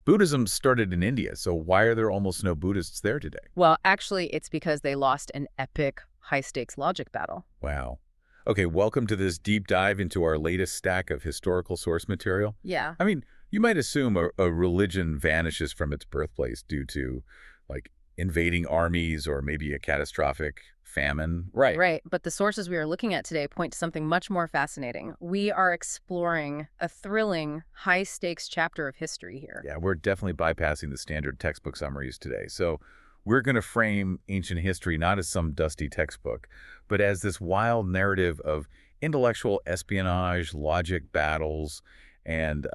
Buddhism started in India, so why are there almost no Buddhists there today? Well, actually, it's because they lost an epic, high-stakes logic battle. Wow. Okay, welcome to this deep dive into our latest stack of historical source material. Yeah. I mean, you might assume a religion vanishes from its birthplace due to, like, invading armies or maybe a catastrophic famine. Right, but the sources we are looking at today point to something much more fascinating. We are exploring a thrilling, high-stakes chapter of history here. Yeah, we're definitely bypassing the standard textbook summaries today. So we're going to frame ancient history not as some dusty textbook, but as this wild narrative of intellectual espionage, logic battles, and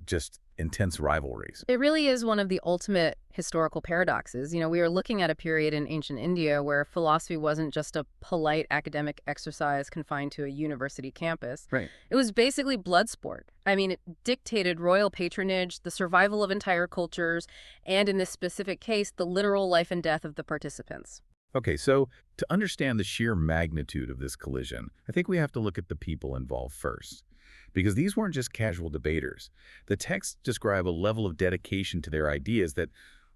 just intense rivalries. It really is one of the ultimate historical paradoxes. We are looking at a period in ancient India where philosophy wasn't just a polite academic exercise confined to a university campus. Right. It was basically blood sport. I mean, it dictated royal patronage, the survival of entire cultures, and in this specific case, the literal life and death of the participants. Okay, so to understand the sheer magnitude of this collision, I think we have to look at the people involved first. Because these weren't just casual debaters. The texts describe a level of dedication to their ideas that,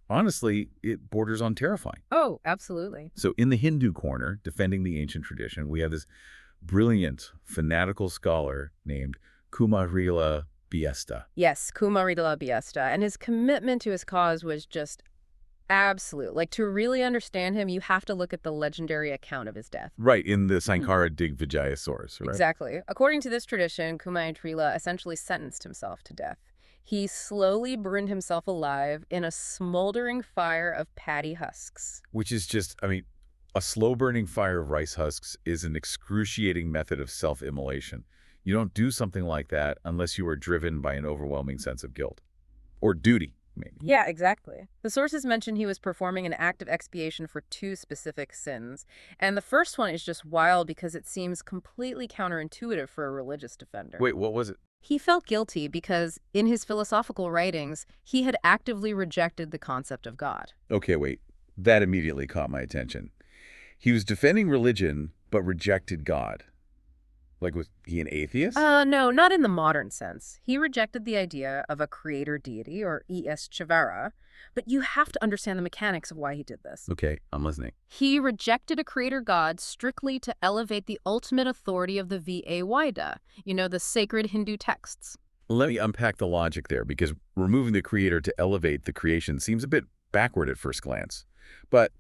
honestly, it borders on terrifying. Oh, absolutely. So in the Hindu corner, defending the ancient tradition, we have this brilliant, fanatical scholar named Kumārila Bhaṭṭa. Yes, Kumārila Bhaṭṭa. And his commitment to his cause was just absolute. Like, to really understand him, you have to look at the legendary account of his death. Right, in the Sankara Digvijaya source, right? Exactly. According to this tradition, Kumārila essentially sentenced himself to death. He slowly burned himself alive in a smoldering fire of paddy husks. Which is just, I mean, a slow-burning fire of rice husks is an excruciating method of self-immolation. You don't do something like that unless you are driven by an overwhelming sense of guilt. Or duty. Maybe. Yeah, exactly. The sources mention he was performing an act of expiation for 2 specific sins. And the first one is just wild because it seems completely counterintuitive for a religious defender. Wait, what was it? He felt guilty because, in his philosophical writings, he had actively rejected the concept of God. Okay, wait. That immediately caught my attention. He was defending religion, but rejected God. Like, was he an atheist? No, not in the modern sense. He rejected the idea of a creator deity, or Ishvara, but you have to understand the mechanics of why he did this. Okay, I'm listening. He rejected a creator god strictly to elevate the ultimate authority of the Veda, the sacred Hindu texts. Let me unpack the logic there, because removing the creator to elevate the creation seems a bit backward at first glance. But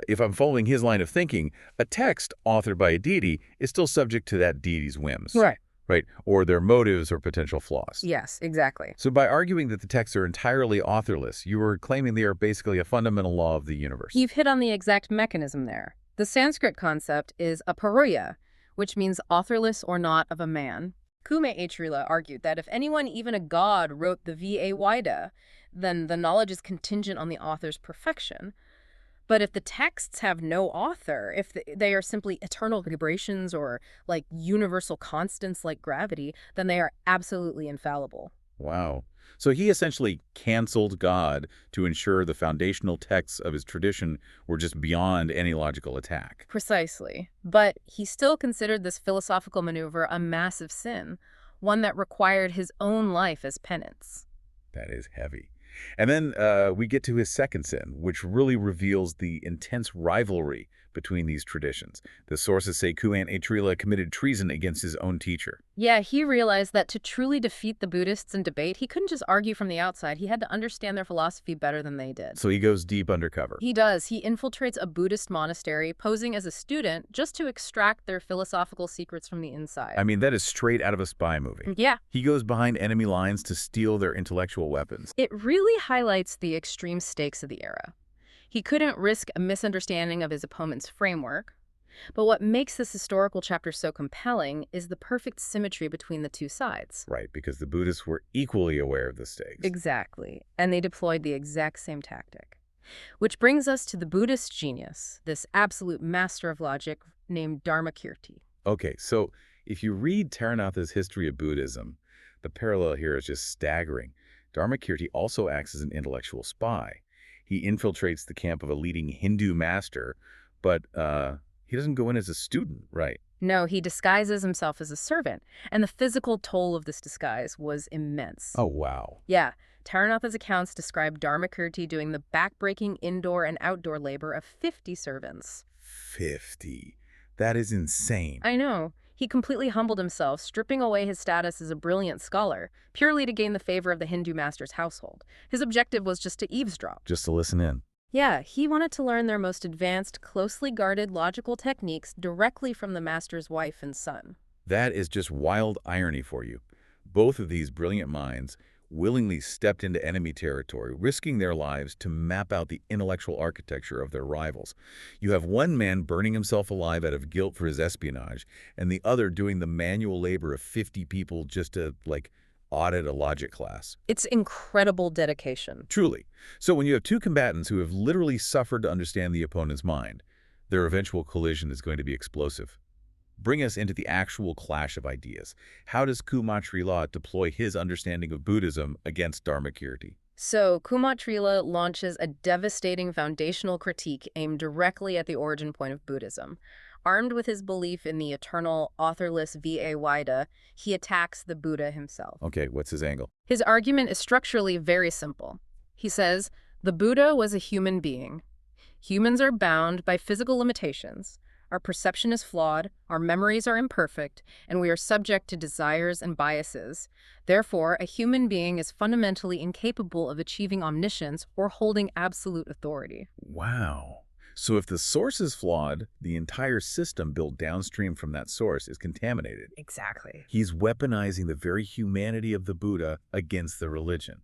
if I'm following his line of thinking, a text authored by a deity is still subject to that deity's whims. Right, or their motives or potential flaws. Yes, exactly. So by arguing that the texts are entirely authorless, you are claiming they are basically a fundamental law of the universe. You've hit on the exact mechanism there. The Sanskrit concept is aparurya, which means authorless or not of a man. Kumārila argued that if anyone, even a god, wrote the Veda, then the knowledge is contingent on the author's perfection. But if the texts have no author, if they are simply eternal vibrations or like universal constants like gravity, then they are absolutely infallible. Wow. So he essentially canceled God to ensure the foundational texts of his tradition were just beyond any logical attack. Precisely. But he still considered this philosophical maneuver a massive sin, one that required his own life as penance. That is heavy. And then we get to his second sin, which really reveals the intense rivalry between these traditions. The sources say Kumārila committed treason against his own teacher. Yeah, he realized that to truly defeat the Buddhists in debate, he couldn't just argue from the outside. He had to understand their philosophy better than they did. So he goes deep undercover. He does. He infiltrates a Buddhist monastery, posing as a student, just to extract their philosophical secrets from the inside. I mean, that is straight out of a spy movie. Yeah. He goes behind enemy lines to steal their intellectual weapons. It really highlights the extreme stakes of the era. He couldn't risk a misunderstanding of his opponent's framework. But what makes this historical chapter so compelling is the perfect symmetry between the two sides. Right, because the Buddhists were equally aware of the stakes. Exactly. And they deployed the exact same tactic. Which brings us to the Buddhist genius, this absolute master of logic named Dharmakīrti. Okay, so if you read Taranatha's History of Buddhism, the parallel here is just staggering. Dharmakīrti also acts as an intellectual spy. He infiltrates the camp of a leading Hindu master, but he doesn't go in as a student, right? No, he disguises himself as a servant, and the physical toll of this disguise was immense. Oh, wow. Yeah, Taranatha's accounts describe Dharmakīrti doing the backbreaking indoor and outdoor labor of 50 servants. 50. That is insane. I know. He completely humbled himself, stripping away his status as a brilliant scholar, purely to gain the favor of the Hindu master's household. His objective was just to eavesdrop. Just to listen in. Yeah, he wanted to learn their most advanced, closely guarded logical techniques directly from the master's wife and son. That is just wild irony for you. Both of these brilliant minds willingly stepped into enemy territory, risking their lives to map out the intellectual architecture of their rivals. You have one man burning himself alive out of guilt for his espionage, and the other doing the manual labor of 50 people just to, audit a logic class. It's incredible dedication. Truly. So when you have two combatants who have literally suffered to understand the opponent's mind, their eventual collision is going to be explosive. Bring us into the actual clash of ideas. How does Kumārila deploy his understanding of Buddhism against Dharmakīrti? So, Kumārila launches a devastating foundational critique aimed directly at the origin point of Buddhism. Armed with his belief in the eternal, authorless Vajda, he attacks the Buddha himself. Okay, what's his angle? His argument is structurally very simple. He says, the Buddha was a human being. Humans are bound by physical limitations. Our perception is flawed, our memories are imperfect, and we are subject to desires and biases. Therefore, a human being is fundamentally incapable of achieving omniscience or holding absolute authority. Wow. So if the source is flawed, the entire system built downstream from that source is contaminated. Exactly. He's weaponizing the very humanity of the Buddha against the religion.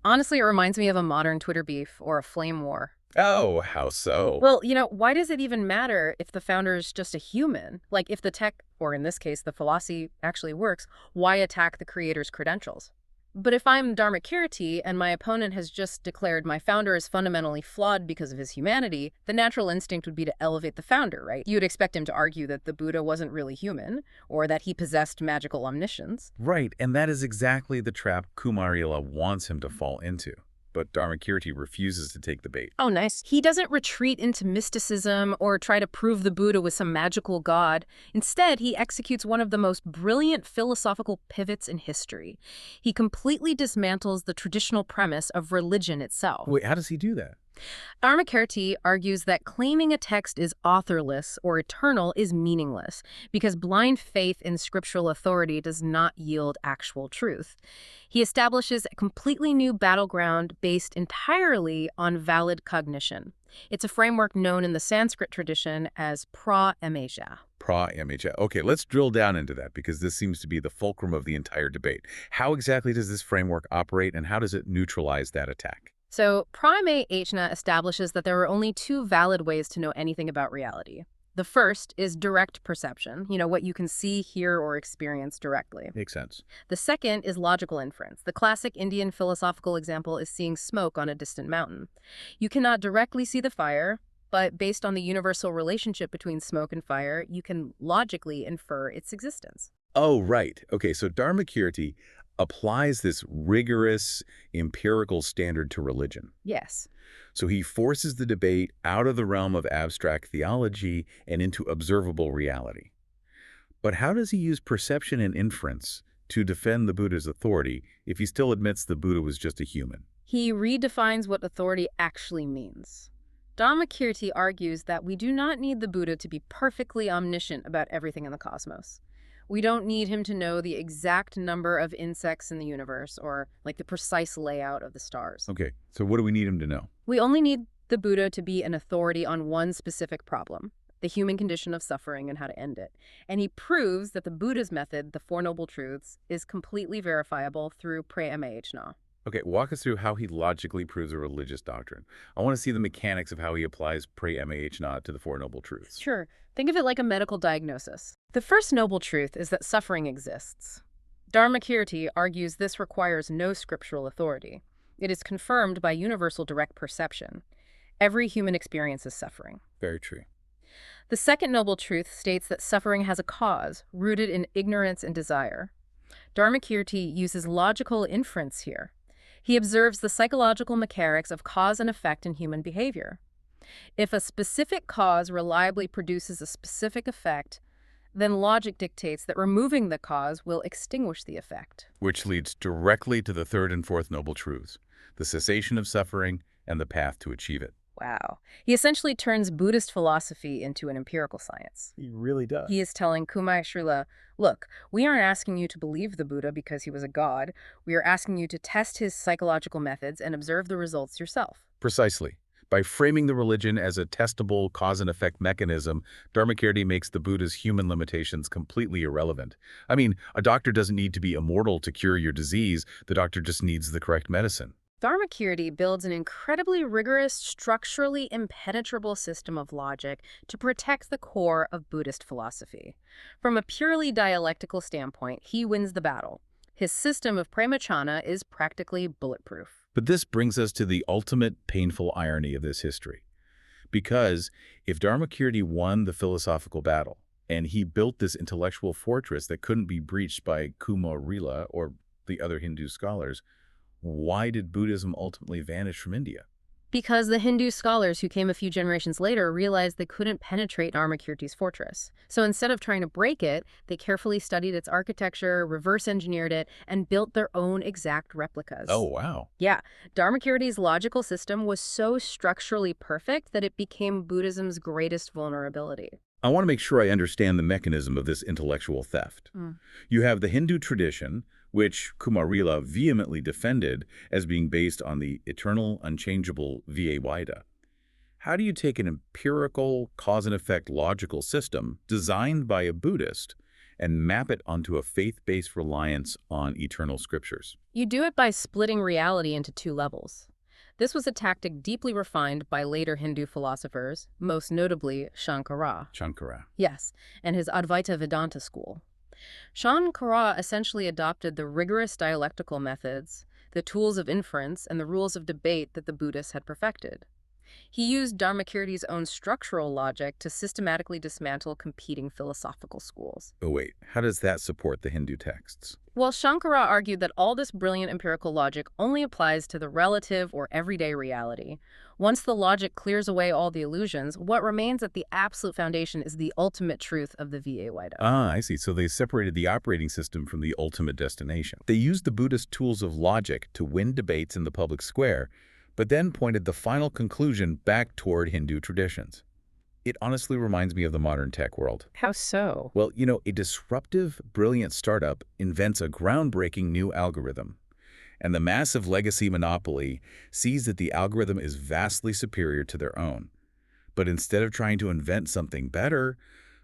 Honestly, it reminds me of a modern Twitter beef or a flame war. Oh, how so? Well, why does it even matter if the founder is just a human? Like, if the tech, or in this case, the philosophy, actually works, why attack the creator's credentials? But if I'm Dharmakīrti and my opponent has just declared my founder is fundamentally flawed because of his humanity, the natural instinct would be to elevate the founder, right? You'd expect him to argue that the Buddha wasn't really human, or that he possessed magical omniscience. Right, and that is exactly the trap Kumārila wants him to fall into. But Dharmakīrti refuses to take the bait. Oh, nice. He doesn't retreat into mysticism or try to prove the Buddha was some magical god. Instead, he executes one of the most brilliant philosophical pivots in history. He completely dismantles the traditional premise of religion itself. Wait, how does he do that? Dharmakīrti argues that claiming a text is authorless or eternal is meaningless because blind faith in scriptural authority does not yield actual truth. He establishes a completely new battleground based entirely on valid cognition. It's a framework known in the Sanskrit tradition as Pramāṇa. Pramāṇa. Okay, let's drill down into that because this seems to be the fulcrum of the entire debate. How exactly does this framework operate and how does it neutralize that attack? So, Pramāṇa establishes that there are only two valid ways to know anything about reality. The first is direct perception, what you can see, hear, or experience directly. Makes sense. The second is logical inference. The classic Indian philosophical example is seeing smoke on a distant mountain. You cannot directly see the fire, but based on the universal relationship between smoke and fire, you can logically infer its existence. Oh, right. Okay, so Dharmakīrti applies this rigorous empirical standard to religion. Yes. So he forces the debate out of the realm of abstract theology and into observable reality. But how does he use perception and inference to defend the Buddha's authority if he still admits the Buddha was just a human? He redefines what authority actually means. Dharmakīrti argues that we do not need the Buddha to be perfectly omniscient about everything in the cosmos. We don't need him to know the exact number of insects in the universe or, the precise layout of the stars. Okay, so what do we need him to know? We only need the Buddha to be an authority on one specific problem, the human condition of suffering and how to end it. And he proves that the Buddha's method, the Four Noble Truths, is completely verifiable through Pramāṇa. Okay, walk us through how he logically proves a religious doctrine. I want to see the mechanics of how he applies Pramāṇa to the Four Noble Truths. Sure. Think of it like a medical diagnosis. The first noble truth is that suffering exists. Dharmakīrti argues this requires no scriptural authority. It is confirmed by universal direct perception. Every human experiences suffering. Very true. The second noble truth states that suffering has a cause, rooted in ignorance and desire. Dharmakīrti uses logical inference here. He observes the psychological mechanics of cause and effect in human behavior. If a specific cause reliably produces a specific effect, then logic dictates that removing the cause will extinguish the effect. Which leads directly to the third and fourth noble truths, the cessation of suffering and the path to achieve it. Wow. He essentially turns Buddhist philosophy into an empirical science. He really does. He is telling Kumārila, look, we aren't asking you to believe the Buddha because he was a god. We are asking you to test his psychological methods and observe the results yourself. Precisely. By framing the religion as a testable cause and effect mechanism, Dharmakīrti makes the Buddha's human limitations completely irrelevant. I mean, a doctor doesn't need to be immortal to cure your disease. The doctor just needs the correct medicine. Dharmakīrti builds an incredibly rigorous, structurally impenetrable system of logic to protect the core of Buddhist philosophy. From a purely dialectical standpoint, he wins the battle. His system of Pramāṇa is practically bulletproof. But this brings us to the ultimate painful irony of this history. Because if Dharmakīrti won the philosophical battle, and he built this intellectual fortress that couldn't be breached by Kumārila or the other Hindu scholars, why did Buddhism ultimately vanish from India? Because the Hindu scholars who came a few generations later realized they couldn't penetrate Dharmakīrti's fortress. So instead of trying to break it, they carefully studied its architecture, reverse-engineered it, and built their own exact replicas. Oh, wow. Yeah, Dharmakīrti's logical system was so structurally perfect that it became Buddhism's greatest vulnerability. I want to make sure I understand the mechanism of this intellectual theft. You have the Hindu tradition, which Kumārila vehemently defended as being based on the eternal, unchangeable Vaida. How do you take an empirical, cause-and-effect logical system designed by a Buddhist and map it onto a faith-based reliance on eternal scriptures? You do it by splitting reality into two levels. This was a tactic deeply refined by later Hindu philosophers, most notably Shankara. Yes, and his Advaita Vedanta school. Shankara essentially adopted the rigorous dialectical methods, the tools of inference, and the rules of debate that the Buddhists had perfected. He used Dharmakīrti's own structural logic to systematically dismantle competing philosophical schools. Oh wait, how does that support the Hindu texts? Well, Shankara argued that all this brilliant empirical logic only applies to the relative or everyday reality. Once the logic clears away all the illusions, what remains at the absolute foundation is the ultimate truth of the Vaida. Ah, I see. So they separated the operating system from the ultimate destination. They used the Buddhist tools of logic to win debates in the public square, but then pointed the final conclusion back toward Hindu traditions. It honestly reminds me of the modern tech world. How so? Well, you know, a disruptive, brilliant startup invents a groundbreaking new algorithm, and the massive legacy monopoly sees that the algorithm is vastly superior to their own. But instead of trying to invent something better,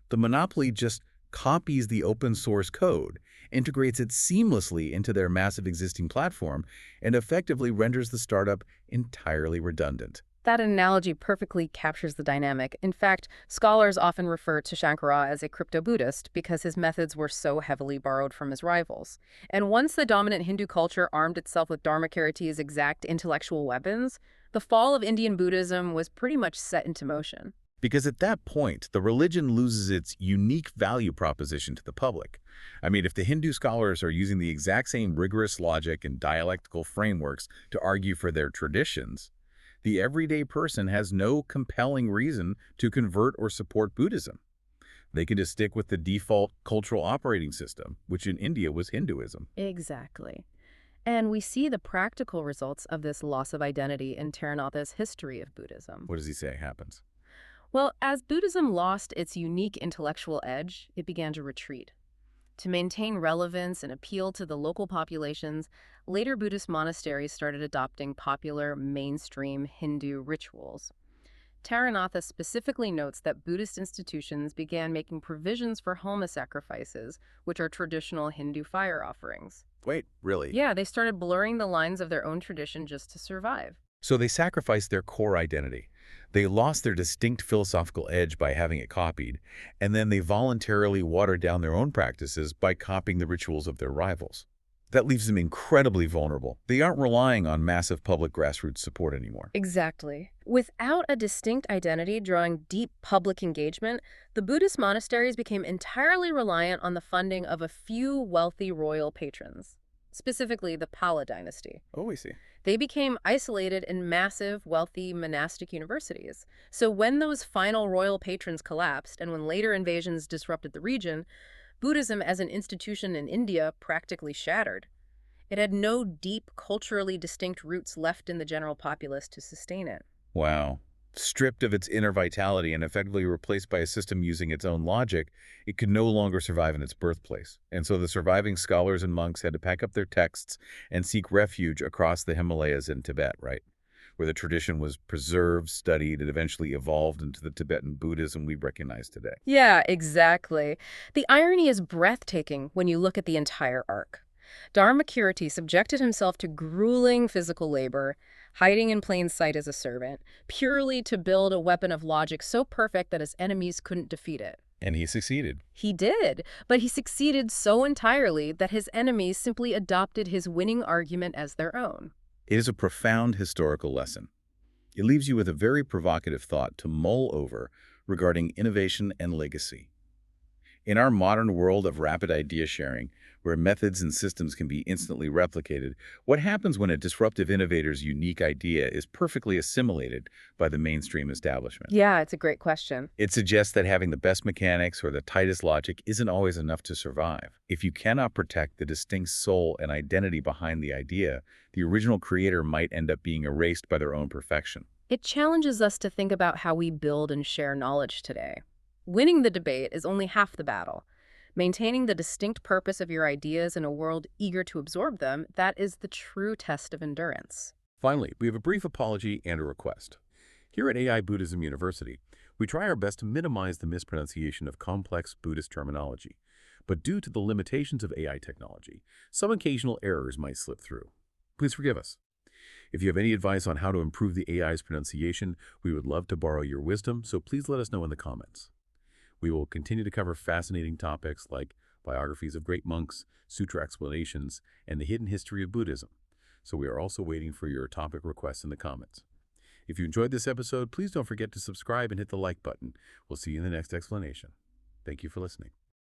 the monopoly just copies the open source code, integrates it seamlessly into their massive existing platform, and effectively renders the startup entirely redundant. That analogy perfectly captures the dynamic. In fact, scholars often refer to Shankara as a crypto-Buddhist because his methods were so heavily borrowed from his rivals. And once the dominant Hindu culture armed itself with Dharmakīrti's exact intellectual weapons, the fall of Indian Buddhism was pretty much set into motion. Because at that point, the religion loses its unique value proposition to the public. I mean, if the Hindu scholars are using the exact same rigorous logic and dialectical frameworks to argue for their traditions, the everyday person has no compelling reason to convert or support Buddhism. They can just stick with the default cultural operating system, which in India was Hinduism. Exactly. And we see the practical results of this loss of identity in Theravada's history of Buddhism. What does he say happens? Well, as Buddhism lost its unique intellectual edge, it began to retreat. To maintain relevance and appeal to the local populations, later Buddhist monasteries started adopting popular, mainstream Hindu rituals. Theravada specifically notes that Buddhist institutions began making provisions for homa sacrifices, which are traditional Hindu fire offerings. Wait, really? Yeah, they started blurring the lines of their own tradition just to survive. So they sacrificed their core identity. They lost their distinct philosophical edge by having it copied, and then they voluntarily watered down their own practices by copying the rituals of their rivals. That leaves them incredibly vulnerable. They aren't relying on massive public grassroots support anymore. Exactly. Without a distinct identity drawing deep public engagement, the Buddhist monasteries became entirely reliant on the funding of a few wealthy royal patrons. specifically the Pala dynasty. Oh, we see. They became isolated in massive, wealthy monastic universities. So when those final royal patrons collapsed and when later invasions disrupted the region, Buddhism as an institution in India practically shattered. It had no deep, culturally distinct roots left in the general populace to sustain it. Wow. Stripped of its inner vitality and effectively replaced by a system using its own logic, it could no longer survive in its birthplace. And so the surviving scholars and monks had to pack up their texts and seek refuge across the Himalayas in Tibet, right? Where the tradition was preserved, studied, and eventually evolved into the Tibetan Buddhism we recognize today. Yeah, exactly. The irony is breathtaking when you look at the entire arc. Dharmakīrti subjected himself to grueling physical labor, hiding in plain sight as a servant, purely to build a weapon of logic so perfect that his enemies couldn't defeat it. And he succeeded. He did, but he succeeded so entirely that his enemies simply adopted his winning argument as their own. It is a profound historical lesson. It leaves you with a very provocative thought to mull over regarding innovation and legacy. In our modern world of rapid idea sharing, where methods and systems can be instantly replicated, what happens when a disruptive innovator's unique idea is perfectly assimilated by the mainstream establishment? Yeah, it's a great question. It suggests that having the best mechanics or the tightest logic isn't always enough to survive. If you cannot protect the distinct soul and identity behind the idea, the original creator might end up being erased by their own perfection. It challenges us to think about how we build and share knowledge today. Winning the debate is only half the battle. Maintaining the distinct purpose of your ideas in a world eager to absorb them, that is the true test of endurance. Finally, we have a brief apology and a request. Here at AI Buddhism University, we try our best to minimize the mispronunciation of complex Buddhist terminology. But due to the limitations of AI technology, some occasional errors might slip through. Please forgive us. If you have any advice on how to improve the AI's pronunciation, we would love to borrow your wisdom, so please let us know in the comments. We will continue to cover fascinating topics like biographies of great monks, sutra explanations, and the hidden history of Buddhism. So we are also waiting for your topic requests in the comments. If you enjoyed this episode, please don't forget to subscribe and hit the like button. We'll see you in the next explanation. Thank you for listening.